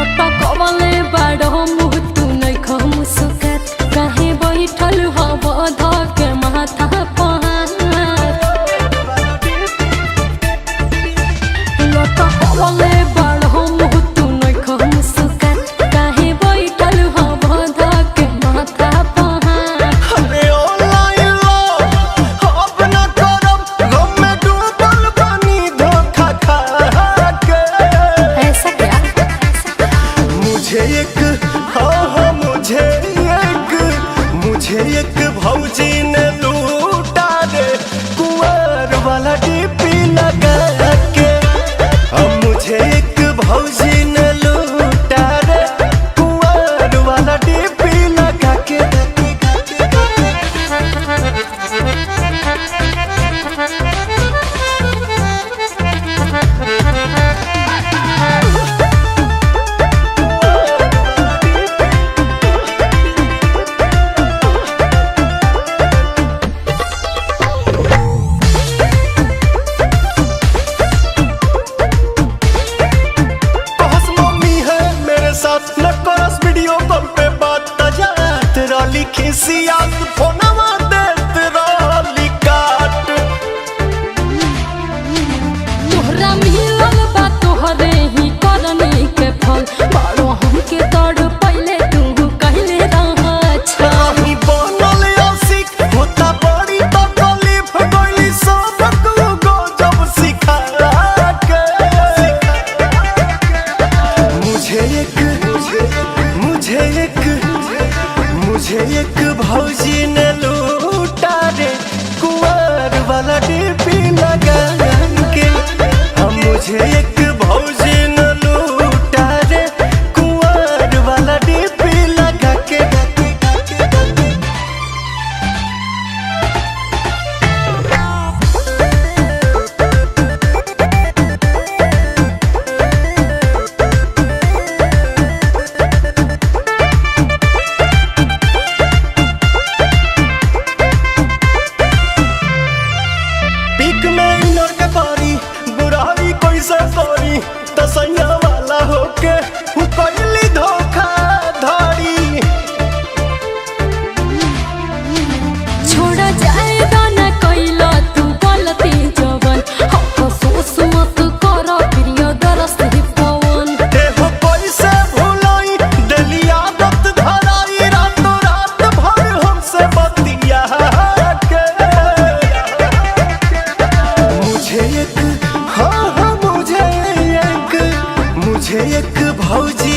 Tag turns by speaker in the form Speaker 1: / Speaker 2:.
Speaker 1: लटकवले बाड़ो मुँह तू नहीं खम सुकत कहे बैठल हब धके माथा पहाड़ लटकवले बाड़ो मुँह तू नहीं खम सुकत कहे बैठल हब धके माथा पहाड़
Speaker 2: अरे ऑनलाइन लो अब न करब गम में डूबल पानी धोखा खा के
Speaker 1: ऐसा क्या
Speaker 2: मुझे एक मुझे एक भौजी ने लूटा रे कुंवर वाला डीपी लगा के मुझे एक भौजी ने लूटा रे कुंवर वाला डीपी लगा के न करस वीडियो कॉल पे बात जात रही खिसियात फोनवा देत रही काट
Speaker 1: तोहरा मिलल बा तोहरे ही करनी के फल बाड़ो हमके तड़ पहले तू कहले रहा अच्छा
Speaker 2: नहीं बनल आशिक होता बड़ी तकलीफ गइली सबक गो जब सिखा के मुझे एक भौजी ने लूटा रे कुंवर वाला डीपी लगा के मुझे एक भौजी ने लूटा रे कुंवर वाला डीपी लगा के बुराई कैसे करी तसैया वाला होके कैली धोखा धड़ी
Speaker 1: छोड़ा जाए दाना कैला तू गलती जवन अफसोस मत कर प्रिय दरस ही पवन
Speaker 2: देहो कैसे भुलाई दिली आदत धराई रातों रात भर हमसे बतिया के मुझे एक भौजी